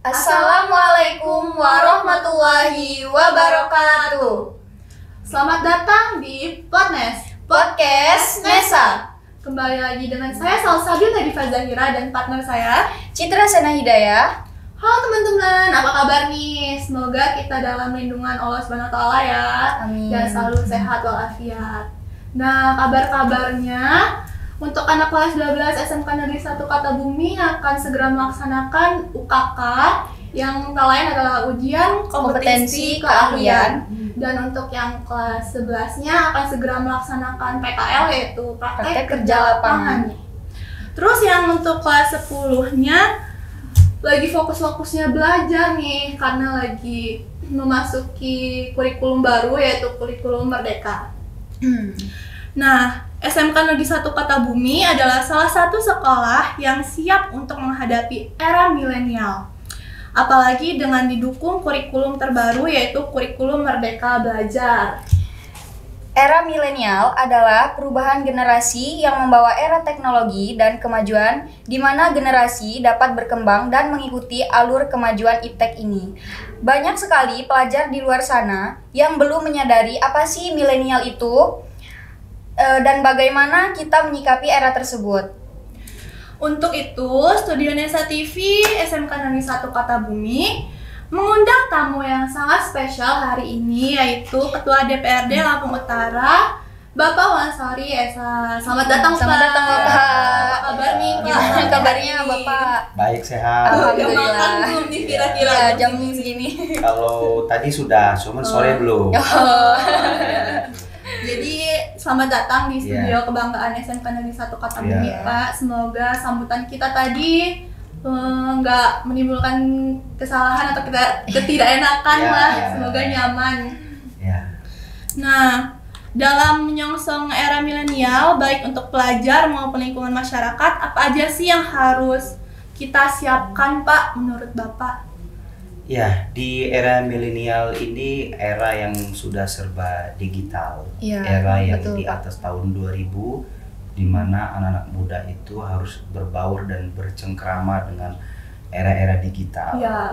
Assalamualaikum warahmatullahi wabarakatuh. Selamat datang di Podcast Nesa. Kembali lagi dengan saya Salsabila Nadifa Zahira dan partner saya Citra Sena Hidayah. Halo teman-teman, apa kabar nih? Semoga kita dalam lindungan Allah Subhanahu wa taala ya. Amin. Dan selalu sehat walafiat. Nah, kabar-kabarnya untuk anak kelas 12 SMK Negeri 1 Katabumi akan segera melaksanakan UKK yang tak lain adalah ujian kompetensi keahlian. Dan untuk yang kelas 11-nya akan segera melaksanakan PKL yaitu praktek kerja lapangan. Terus yang untuk kelas 10-nya lagi fokus-fokusnya belajar nih karena lagi memasuki kurikulum baru yaitu kurikulum Merdeka. Nah, SMK Negeri 1 Katabumi adalah salah satu sekolah yang siap untuk menghadapi era milenial. Apalagi dengan didukung kurikulum terbaru yaitu kurikulum Merdeka Belajar. Era milenial adalah perubahan generasi yang membawa era teknologi dan kemajuan di mana generasi dapat berkembang dan mengikuti alur kemajuan iptek ini. Banyak sekali pelajar di luar sana yang belum menyadari apa sih milenial itu dan bagaimana kita menyikapi era tersebut. Untuk itu, Studio Nesa TV SMK Negeri 1 Katabumi mengundang tamu yang sangat spesial hari ini yaitu Ketua DPRD Lampung Utara, Bapak Wansari Esa. Selamat datang, Selamat datang, Bapak. Apa kabar nih, Pak? Gimana kabarnya, Bapak? Baik, sehat. Udah makan belum nih kira-kira? Ya, jam segini. Kalau tadi sudah, cuman sore belum. Jadi selamat datang di studio kebanggaan SMK Negeri 1 Katabumi, Pak. Semoga sambutan kita tadi nggak menimbulkan kesalahan atau ketidakenakan lah. Semoga nyaman. Nah, dalam menyongsong era milenial, baik untuk pelajar maupun lingkungan masyarakat, apa aja sih yang harus kita siapkan, Pak, menurut Bapak? Ya, di era milenial ini era yang sudah serba digital, era yang betul, di atas tahun 2000, di mana anak-anak muda itu harus berbaur dan bercengkrama dengan era-era digital. Nah,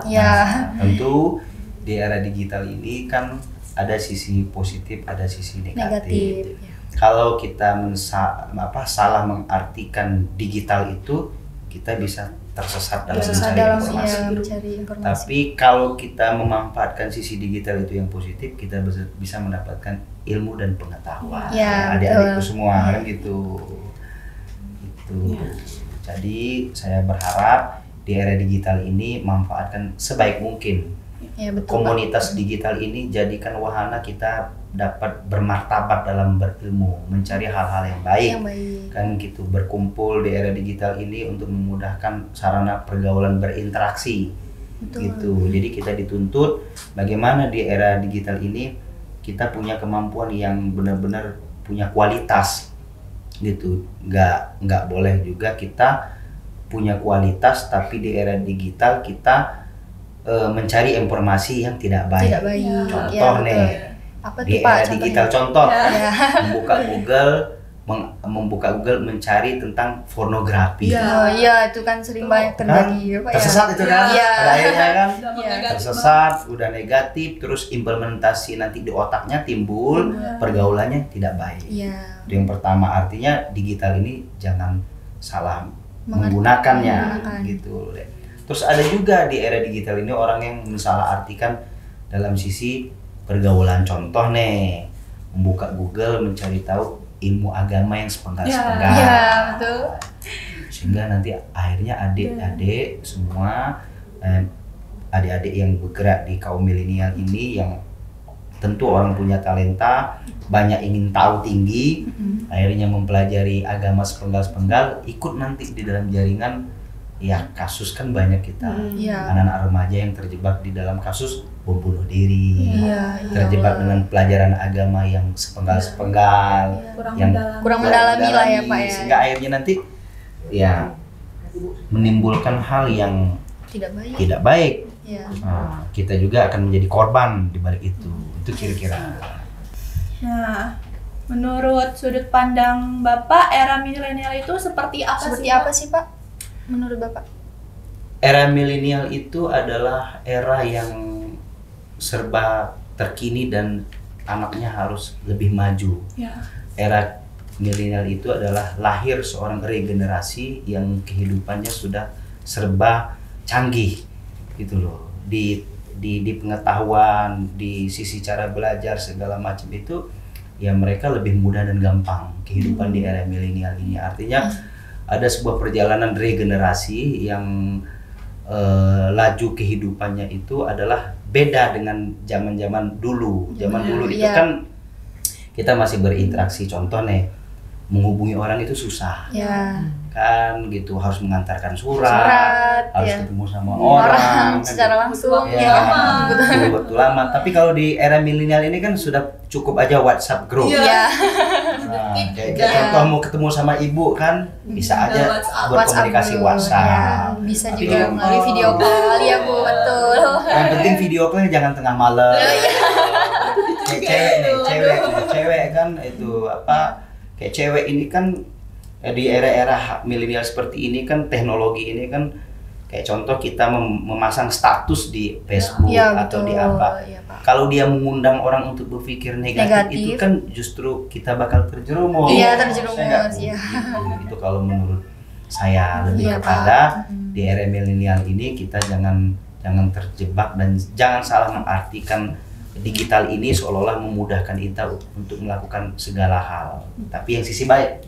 tentu di era digital ini kan ada sisi positif, ada sisi negatif. Kalau kita salah mengartikan digital itu, kita bisa tersesat dalam mencari informasi. Tapi kalau kita memanfaatkan sisi digital itu yang positif, kita bisa mendapatkan ilmu dan pengetahuan. Adik-adikku semua kan gitu. Jadi saya berharap di era digital ini manfaatkan sebaik mungkin. Komunitas digital ini jadikan wahana kita dapat bermartabat dalam berilmu, mencari hal-hal yang baik. Kan gitu, berkumpul di era digital ini untuk memudahkan sarana pergaulan berinteraksi. Gitu. Jadi kita dituntut bagaimana di era digital ini kita punya kemampuan yang benar-benar punya kualitas. Gitu. Nggak boleh juga kita punya kualitas tapi di era digital kita mencari informasi yang tidak baik. Contoh nih, di era digital contoh membuka Google mencari tentang pornografi. Itu kan sering banyak terjadi. Tersesat itu kan, pada akhirnya kan tersesat, udah negatif, terus implementasi nanti di otaknya timbul pergaulannya tidak baik. Itu yang pertama, artinya digital ini jangan salah menggunakannya gitu. Terus ada juga di era digital ini orang yang salah artikan dalam sisi pergaulan. Contoh nih, membuka Google mencari tahu ilmu agama yang sepenggal-sepenggal. Sehingga nanti akhirnya adik-adik semua, adik-adik yang bergerak di kaum milenial ini yang tentu orang punya talenta, banyak ingin tahu tinggi, akhirnya mempelajari agama sepenggal-sepenggal, ikut nanti di dalam jaringan. Kasus kan banyak kita, anak-anak remaja yang terjebak di dalam kasus bom bunuh diri, terjebak dengan pelajaran agama yang sepenggal-sepenggal, yang kurang mendalami lah ya, Pak ya. Sehingga akhirnya nanti menimbulkan hal yang tidak baik. Nah, kita juga akan menjadi korban di balik itu kira-kira. Nah, menurut sudut pandang Bapak, era milenial itu seperti apa sih, Pak? Menurut Bapak? Era milenial itu adalah era yang serba terkini dan anaknya harus lebih maju. Era milenial itu adalah lahir seorang regenerasi yang kehidupannya sudah serba canggih gitu loh. Di pengetahuan, di sisi cara belajar segala macam itu ya mereka lebih mudah dan gampang kehidupan di era milenial ini. Artinya ada sebuah perjalanan regenerasi yang laju kehidupannya itu adalah beda dengan zaman-zaman dulu. Zaman dulu itu kan kita masih berinteraksi, contoh nih menghubungi orang itu susah. Kan gitu, harus mengantarkan surat harus ketemu sama orang secara langsung betul lama. Tapi kalau di era milenial ini kan sudah cukup aja WhatsApp group. Kayak contoh mau ketemu sama ibu kan bisa aja berkomunikasi WhatsApp. Bisa juga melalui video call ya Bu, betul. Yang penting video callnya jangan tengah malam. Kayak cewek kan itu apa? Kayak cewek ini kan di era-era milenial seperti ini kan teknologi ini kan kayak contoh kita memasang status di Facebook atau di apa. Kalau dia mengundang orang untuk berpikir negatif itu kan justru kita bakal terjerumus. Terjerumus. Itu kalau menurut saya lebih kepada di era milenial ini kita jangan terjebak dan jangan salah mengartikan digital ini seolah-olah memudahkan kita untuk melakukan segala hal, tapi yang sisi baik.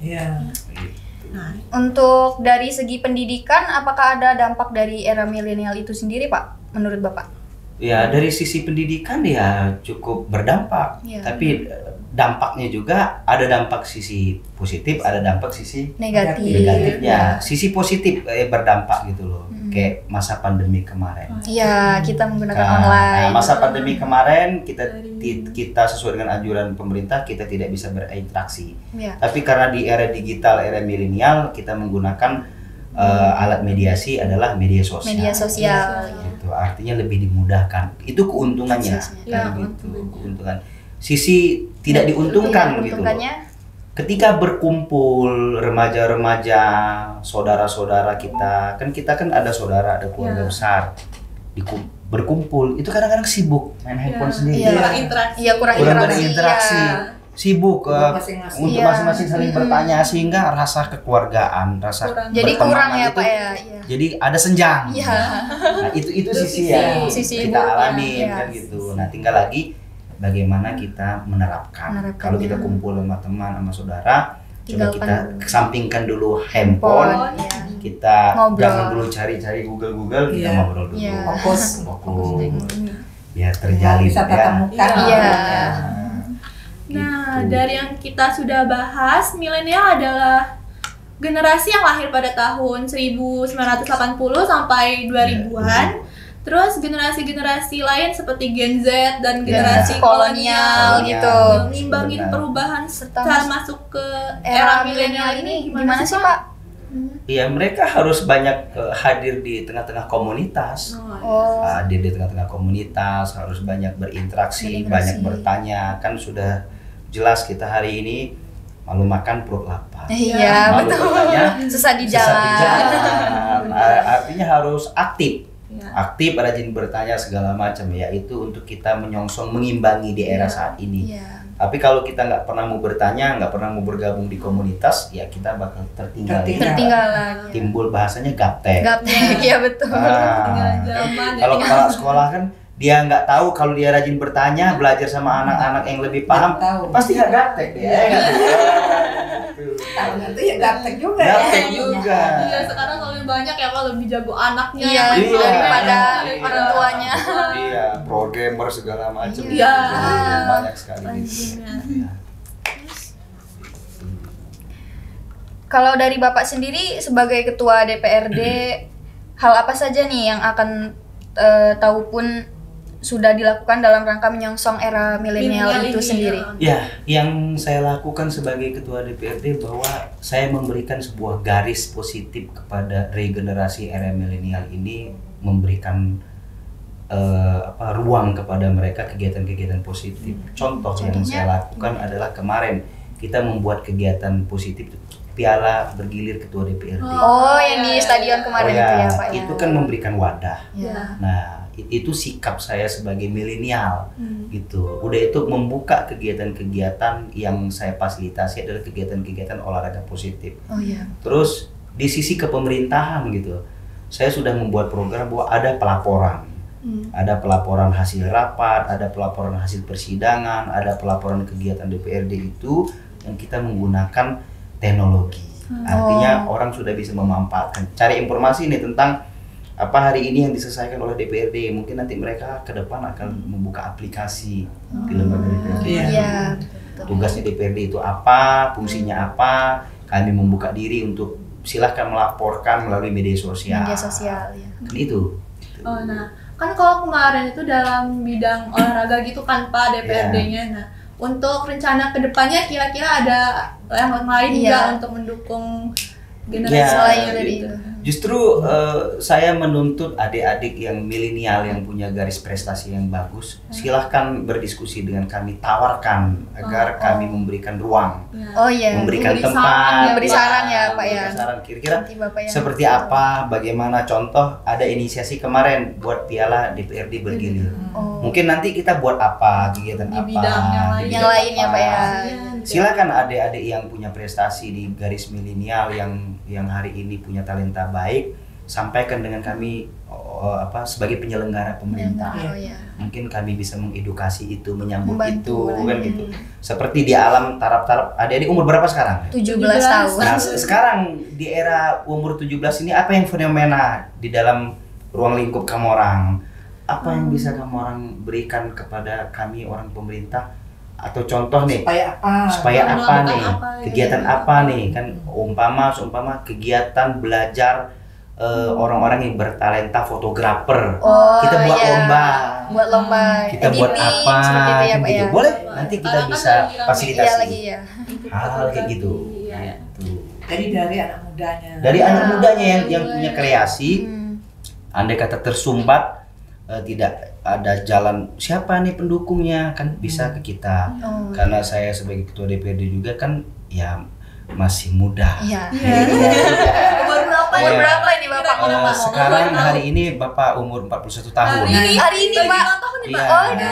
Untuk dari segi pendidikan, apakah ada dampak dari era milenial itu sendiri, Pak? Menurut Bapak? Ya, dari sisi pendidikan ya cukup berdampak, tapi dampaknya juga ada dampak sisi positif, ada dampak sisi negatifnya. Sisi positif berdampak gitu loh. Kayak masa pandemi kemarin. Kita menggunakan online. Masa pandemi kemarin kita sesuai dengan anjuran pemerintah kita tidak bisa berinteraksi. Tapi karena di era digital, era milenial kita menggunakan alat mediasi adalah media sosial. Gitu. Artinya lebih dimudahkan. Itu keuntungannya. Gitu. Keuntungan. Sisi tidak diuntungkan gitu loh. Ketika berkumpul remaja-remaja, saudara-saudara kita kan ada saudara, ada keluarga besar, berkumpul itu kadang-kadang sibuk main handphone sendiri, kurang berinteraksi, sibuk untuk masing-masing saling bertanya sehingga rasa kekeluargaan, jadi kurang ya Pak ya. Jadi ada senjang. Nah, itu sisi yang kita alami kan gitu. Nah tinggal lagi bagaimana kita menerapkan. Kalau kita kumpul sama teman, sama saudara, coba kita kesampingkan dulu handphone, kita jangan dulu cari-cari Google, kita ngobrol dulu, fokus, biar terjalin bisa tatap muka. Nah, dari yang kita sudah bahas, milenial adalah generasi yang lahir pada tahun 1980 sampai 2000-an. Terus generasi-generasi lain seperti Gen Z dan generasi kolonial gitu ngimbangin perubahan setelah masuk ke era milenial ini gimana sih Pak? Iya, mereka harus banyak hadir di tengah-tengah komunitas. Hadir di tengah-tengah komunitas, harus banyak berinteraksi, banyak bertanya. Kan sudah jelas kita hari ini malu makan perut lapar. Malu betul. Bertanya, susah di jalan. Artinya harus aktif. Aktif, rajin bertanya segala macam, yaitu untuk kita menyongsong mengimbangi di era saat ini. Tapi kalau kita nggak pernah mau bertanya, nggak pernah mau bergabung di komunitas, ya kita bakal tertinggal lagi. Timbul bahasanya gaptek. Iya betul. Kalau kepala sekolah kan dia nggak tahu, kalau dia rajin bertanya, belajar sama anak-anak yang lebih paham, pasti nggak gaptek dia. Tahunya tuh ya gaptek juga. Iya, sekarang lebih banyak ya kalau lebih jago anaknya daripada orang tuanya. Iya, programmer segala macam. Banyak sekali gitu. Kalau dari Bapak sendiri sebagai ketua DPRD, hal apa saja nih yang akan tahu pun sudah dilakukan dalam rangka menyongsong era milenial itu sendiri? Ya, yang saya lakukan sebagai ketua DPRD bahwa saya memberikan sebuah garis positif kepada regenerasi era milenial ini, memberikan ruang kepada mereka kegiatan-kegiatan positif. Contoh yang saya lakukan adalah kemarin kita membuat kegiatan positif piala bergilir ketua DPRD. Oh, yang di stadion kemarin itu ya Pak ya. Itu kan memberikan wadah. Ya. Nah, itu sikap saya sebagai milenial gitu. Udah itu membuka kegiatan-kegiatan yang saya fasilitasi adalah kegiatan-kegiatan olahraga positif. Oh iya. Terus di sisi kepemerintahan gitu, saya sudah membuat program bahwa ada pelaporan. Ada pelaporan hasil rapat, ada pelaporan hasil persidangan, ada pelaporan kegiatan DPRD itu yang kita menggunakan teknologi. Artinya orang sudah bisa memanfaatkan. Cari informasi nih tentang apa hari ini yang diselesaikan oleh DPRD, mungkin nanti mereka ke depan akan membuka aplikasi di lembaga DPRD. Iya. Tugasnya DPRD itu apa, fungsinya apa, kami membuka diri untuk silahkan melaporkan melalui media sosial. Media sosial ya. Kan itu. Oh, nah, kan kalau kemarin itu dalam bidang olahraga gitu kan Pak DPRD-nya. Nah, untuk rencana kedepannya kira-kira ada yang lain nggak untuk mendukung generasi lain dari itu? Justru saya menuntut adik-adik yang milenial yang punya garis prestasi yang bagus, silahkan berdiskusi dengan kami, tawarkan agar kami memberikan ruang, memberikan tempat, memberi saran ya Pak ya. Saran kira-kira seperti apa, bagaimana, contoh ada inisiasi kemarin buat piala DPRD bergilir. Mungkin nanti kita buat apa, kegiatan di apa, bidang yang lain ya Pak ya. Silakan adik-adik yang punya prestasi di garis milenial yang hari ini punya talenta baik, sampaikan dengan kami sebagai penyelenggara pemerintah. Mungkin kami bisa mengedukasi itu, menyambut itu kan gitu. Seperti di alam taraf-taraf, adik-adik umur berapa sekarang? 17 tahun. Nah, sekarang di era umur 17 ini apa yang fenomena di dalam ruang lingkup kamu orang? Apa yang bisa kamu orang berikan kepada kami orang pemerintah? Atau contoh nih, supaya apa nih, kegiatan apa nih, kan umpama kegiatan belajar orang-orang yang bertalenta fotografer, kita buat lomba, kita editing, buat apa ya, gitu, ya. boleh nanti kita bisa fasilitasi hal kayak gitu. Jadi dari anak mudanya, yang punya kreasi, andai kata tersumbat, tidak ada jalan siapa nih pendukungnya, kan bisa ke kita. Karena saya sebagai ketua DPRD juga kan ya masih muda. Umur berapa ini Bapak? Sekarang hari ini Bapak umur 41 tahun. Hari ini Pak. Oh, udah.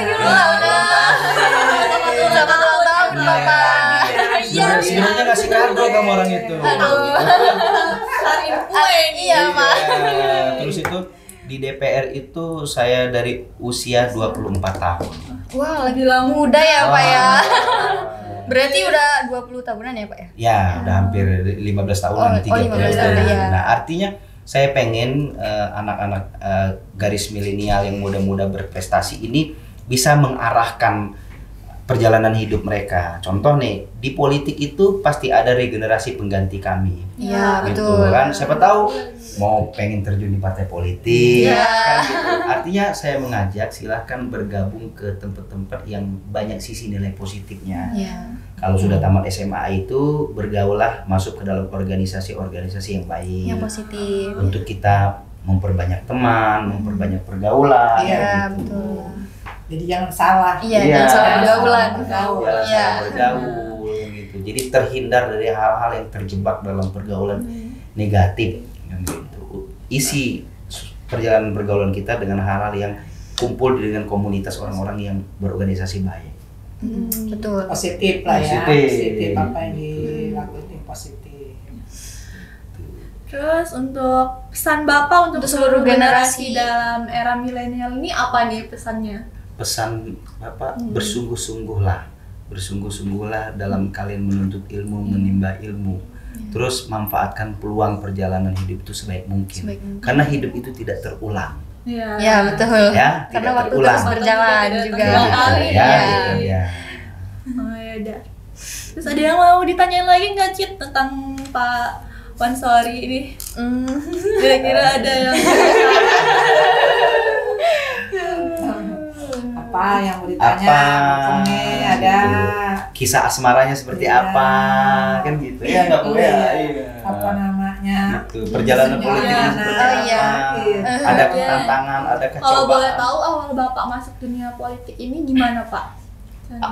Selamat ulang tahun Bapak. Sebenarnya ngasih kado kamu orang itu. Hari kue Iya Pak. Terus itu di DPR itu saya dari usia 24 tahun. Wah, lagi muda ya Pak ya. Berarti udah 20 tahunan ya Pak ya? Ya, udah hampir 15 tahunan, 15 tahun ya. Nah, artinya saya pengen anak-anak garis milenial yang muda-muda berprestasi ini bisa mengarahkan perjalanan hidup mereka. Contoh nih, di politik itu pasti ada regenerasi pengganti kami. Iya, gitu, betul. Kan siapa tahu mau pengen terjun di partai politik, kan gitu. Artinya saya mengajak silahkan bergabung ke tempat-tempat yang banyak sisi nilai positifnya. Kalau sudah tamat SMA itu bergaulah masuk ke dalam organisasi-organisasi yang baik, yang positif, untuk kita memperbanyak teman, memperbanyak pergaulan. Iya, gitu. betul. Jadi jangan salah. Jangan salah pergaulan. Bergaul gitu. Jadi terhindar dari hal-hal yang terjebak dalam pergaulan negatif. Gitu. Isi perjalanan pergaulan kita dengan hal-hal yang kumpul dengan komunitas orang-orang yang berorganisasi baik. Betul. Positif lah ya. Positif apa yang dilakukan itu positif. Terus untuk pesan Bapak untuk seluruh generasi dalam era milenial ini apa nih pesannya? Pesan Bapak, bersungguh-sungguhlah dalam kalian menuntut ilmu, menimba ilmu. Terus manfaatkan peluang perjalanan hidup itu sebaik mungkin. Karena hidup itu tidak terulang. Ya, betul. Ya, karena tidak waktu terulang. terus berjalan juga. Ya. Oh ya udah. Terus ada yang mau ditanyain lagi nggak Cit tentang Pak Wansori ini? Kira-kira ada yang apa yang mau ditanya? Ada kisah asmaranya seperti apa, kan gitu ya, nggak boleh. Apa namanya? Gitu. Perjalanan politiknya seperti apa? Ada tantangan, ada kecobaan. Kalau boleh tahu awal Bapak masuk dunia politik ini gimana Pak?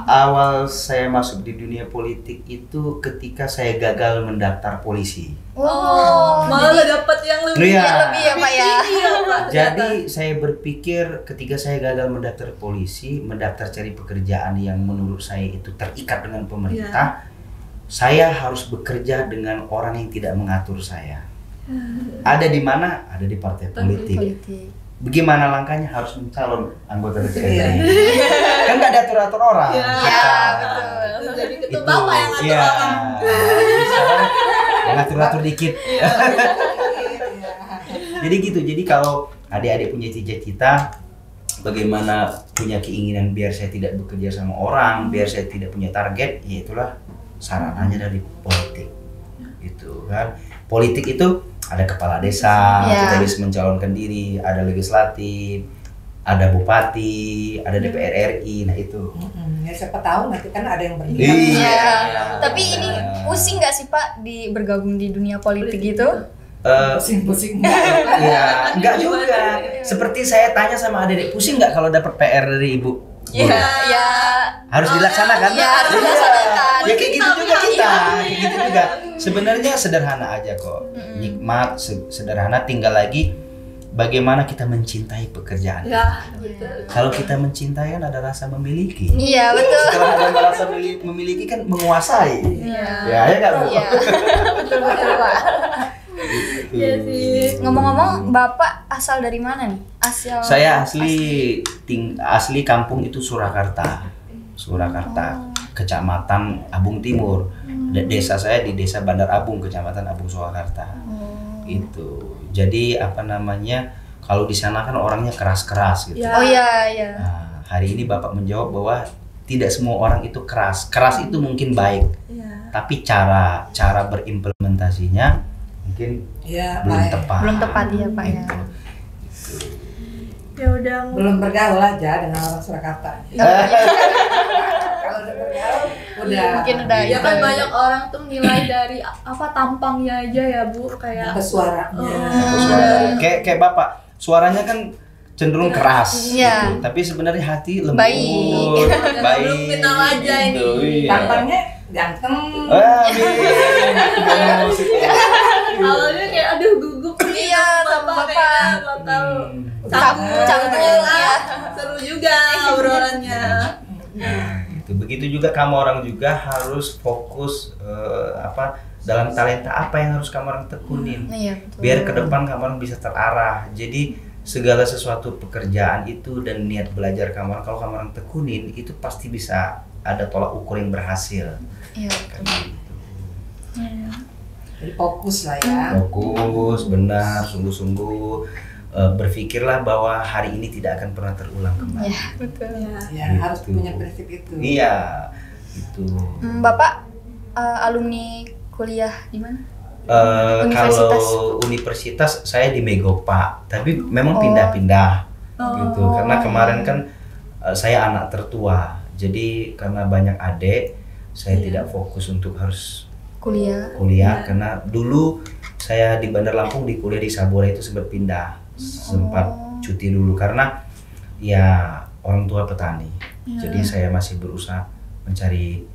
Awal saya masuk di dunia politik itu ketika saya gagal mendaftar polisi. Malah udah dapet yang lebih, Iya. Lebih ya Pak ya. Jadi saya berpikir ketika saya gagal mendaftar polisi, mendaftar cari pekerjaan yang menurut saya itu terikat dengan pemerintah, saya harus bekerja dengan orang yang tidak mengatur saya. Ada di mana? Ada di partai politik. Bagaimana langkahnya? Harus mencalon anggota DPR. Kan nggak ada atur-atur orang. Betul. Jadi ketua bapak yang ngatur orang. Bisa kan? Yang atur-atur dikit. Jadi gitu. Jadi kalau adik-adik punya cita-cita, bagaimana punya keinginan biar saya tidak bekerja sama orang, biar saya tidak punya target, ya itulah sarananya dari politik. Gitu kan. Politik itu ada kepala desa, kita bisa mencalonkan diri, ada legislatif, ada bupati, ada DPR RI, nah itu. Ya siapa tahu nanti kan ada yang berminat. Iya. Tapi ini pusing nggak sih Pak bergabung di dunia politik gitu? Pusing-pusing. Ya, enggak juga. Seperti saya tanya sama adik-adik, pusing nggak kalau dapat PR dari ibu? Iya. Harus dilaksanakan. Iya, harus dilaksanakan. Ya kayak gitu juga kita, kayak gitu juga. Sebenarnya sederhana aja kok, nikmat, sederhana. Tinggal lagi bagaimana kita mencintai pekerjaan. Ya, gitu. Kalau kita mencintai kan ada rasa memiliki. Iya betul. Setelah ada rasa memiliki kan menguasai. Ya nggak Bu? Iya. Betul Pak. Iya sih. Ngomong-ngomong, Bapak asal dari mana nih? Saya asli kampung itu Surakarta, Kecamatan Abung Timur. Desa saya di Desa Bandar Abung, Kecamatan Abung Surakarta. Itu. Jadi apa namanya? Kalau di sana kan orangnya keras-keras gitu. Oh iya. Nah, hari ini Bapak menjawab bahwa tidak semua orang itu keras. Keras itu mungkin baik, tapi cara berimplementasinya mungkin belum tepat. Belum tepat ya Pak ya. Ya udah. Belum bergaul aja dengan orang Surakarta. Kalau udah bergaul, udah. Mungkin udah. Ya kan banyak orang tuh nilai dari apa tampangnya aja ya Bu, kayak Suaranya. Kayak Bapak, suaranya kan cenderung keras, Iya. gitu. Tapi sebenarnya hati lembut, Baik. Belum kenal aja ini. Iya. Tampangnya ganteng. Awalnya kayak aduh gugup nih sama Bapak. kayak bakal canggung ya. seru juga obrolannya. Begitu juga kamu orang juga harus fokus dalam talenta apa yang harus kamu orang tekunin. Iya, betul. Biar ke depan kamu orang bisa terarah. Jadi segala sesuatu pekerjaan itu dan niat belajar kamu orang, kalau kamu orang tekunin itu pasti bisa ada tolak ukur yang berhasil. Iya. Jadi fokus lah ya. Fokus, benar, sungguh-sungguh. Berpikirlah bahwa hari ini tidak akan pernah terulang kembali. Iya, betul. Ya, harus punya prinsip itu. Iya, itu. Bapak alumni kuliah di mana? Kalau universitas saya di Megopa, tapi memang pindah-pindah gitu. Karena kemarin kan saya anak tertua, jadi karena banyak adik, saya tidak fokus untuk harus kuliah. Karena dulu saya di Bandar Lampung di kuliah di Sabora itu sempat cuti dulu karena ya orang tua petani. Jadi saya masih berusaha mencari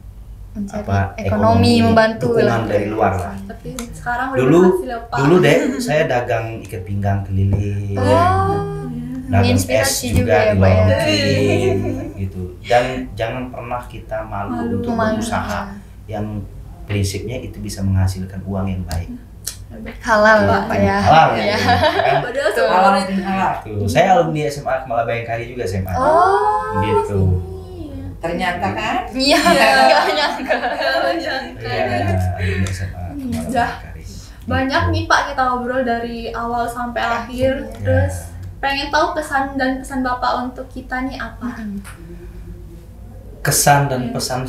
ekonomi, membantu dukungan dari luar lah. Tapi sekarang udah Dulu berhasil ya, Pak. dulu deh saya dagang ikat pinggang keliling, dagang es Inspirasi juga juga ya, di Pak ya. Lorong gitu. Dan jangan pernah kita malu untuk berusaha yang prinsipnya itu bisa menghasilkan uang yang baik. Halal Pak ya. Halal ya. Kan? Padahal Halal seumur itu. halal. Tuh, saya alumni SMA Akmala Bayangkari juga SMA. Gitu. Ternyata kan. Iya, nggak nyangka. Iya, alumni SMA Akmala Bayangkari. Banyak nih Pak kita ngobrol dari awal sampai akhir. Terus pengen tahu kesan dan pesan Bapak untuk kita nih apa? Kesan dan pesan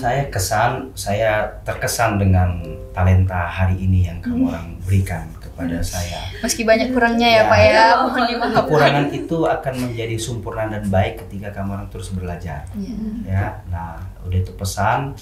saya terkesan dengan talenta hari ini yang kamu orang berikan kepada saya. Meski banyak kurangnya ya Pak ya. Mohon dimaafkan. Kekurangan itu akan menjadi sempurna dan baik ketika kamu orang terus belajar. Ya, nah udah itu pesan,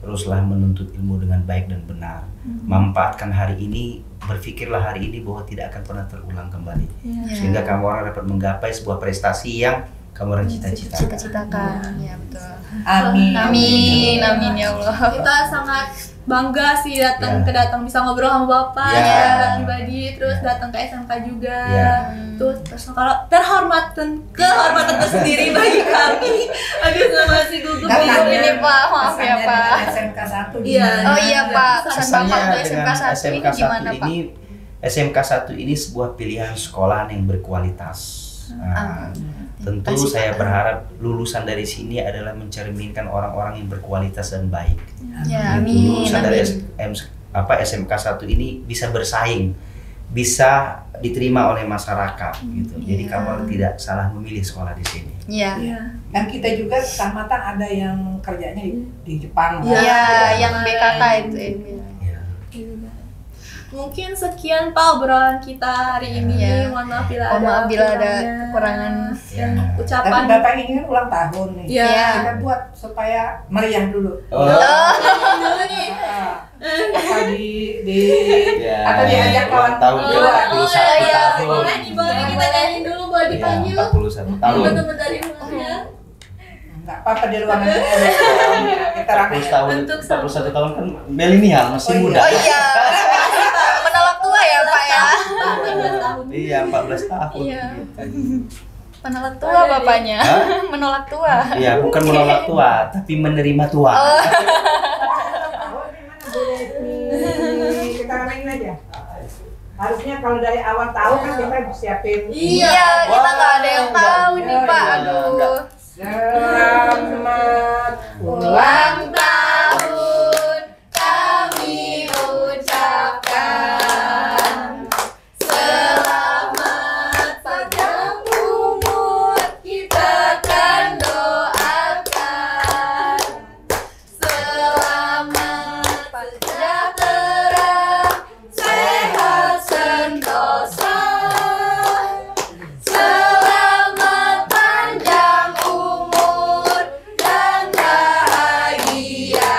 teruslah menuntut ilmu dengan baik dan benar. Manfaatkan hari ini, berpikirlah hari ini bahwa tidak akan pernah terulang kembali. Sehingga kamu orang dapat menggapai sebuah prestasi yang kamu kamu cita-citakan. Cita-citakan, ya betul. Amin. Amin, amin ya Allah. Kita sangat bangga sih datang bisa ngobrol sama Bapak pribadi, terus datang ke SMK juga. Terus kalau kehormatan tersendiri bagi kami. Aduh, masih gugup ini Pak, maaf ya Pak. SMK 1 Oh iya Pak, pesan Bapak untuk SMK 1 ini SMK 1 gimana Pak? ini SMK 1 ini sebuah pilihan sekolah yang berkualitas. Nah, tentu saya berharap lulusan dari sini adalah mencerminkan orang-orang yang berkualitas dan baik. Ya, amin. Lulusan dari SMK 1 ini bisa bersaing, bisa diterima oleh masyarakat gitu. Jadi kamu tidak salah memilih sekolah di sini. Iya. Dan kita juga kecamatan ada yang kerjanya di Jepang. Iya, yang BKK itu. Mungkin sekian Pak obrolan kita hari ini. Mohon maaf bila ada kekurangan dan ucapan. Tapi Bapak ini kan ulang tahun nih. Iya. Kita buat supaya meriah dulu. Dulu nih. Apa atau diajak kawan tahun ke-41 tahun. Boleh nih, boleh kita nyanyi dulu, boleh dipanggil. 41 tahun. Teman-teman dari rumahnya. Enggak apa-apa di ruangan ini ada. Kita rame. 41 tahun kan milenial, masih muda. Oh iya. Menolak tua ya Pak ya. 14 tahun. Iya, 14 tahun. Iya. Menolak tua bapaknya. Menolak tua. Iya, bukan menolak tua, tapi menerima tua. Kita ramein aja. Harusnya kalau dari awal tahu kan kita siapin. Iya, kita nggak ada yang tahu nih Pak. Aduh. Selamat Ulang tahun kami ucapkan. Selamat panjang umur kita kan doakan. Selamat sejahtera, sehat sentosa. Selamat panjang umur dan bahagia.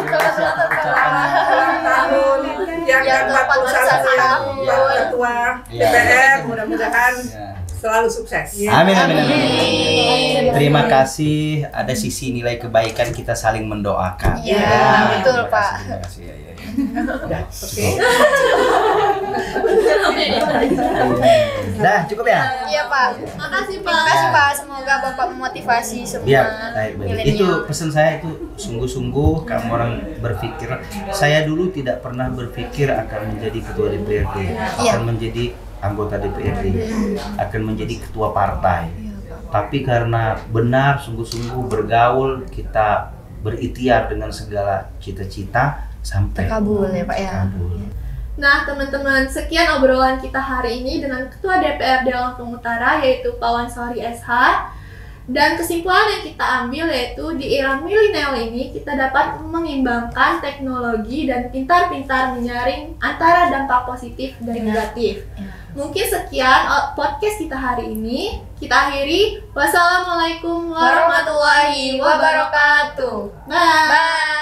ulang tahun yang ke-41 yang Pak Ketua DPR, mudah-mudahan selalu sukses. Amin, amin, amin. Terima kasih. Ada sisi nilai kebaikan kita saling mendoakan. Iya, betul, Pak. Terima kasih. Ya. Oke. Dah, cukup ya? Iya Pak. Makasih Pak. Terima kasih Pak. Semoga Bapak memotivasi semua Iya, baik. milenial. Itu pesan saya itu sungguh-sungguh kamu orang berpikir. Saya dulu tidak pernah berpikir akan menjadi ketua DPRD, akan menjadi anggota DPRD, akan menjadi ketua partai. Tapi karena benar sungguh-sungguh bergaul, kita berikhtiar dengan segala cita-cita sampai terkabul ya Pak ya. terkabul. Nah teman-teman, sekian obrolan kita hari ini dengan Ketua DPRD Lampung Utara yaitu Pak Wansori SH. Dan kesimpulan yang kita ambil yaitu di era milenial ini kita dapat mengimbangkan teknologi dan pintar-pintar menyaring antara dampak positif dan negatif. Mungkin sekian podcast kita hari ini. Kita akhiri. Wassalamualaikum warahmatullahi wabarakatuh. Bye.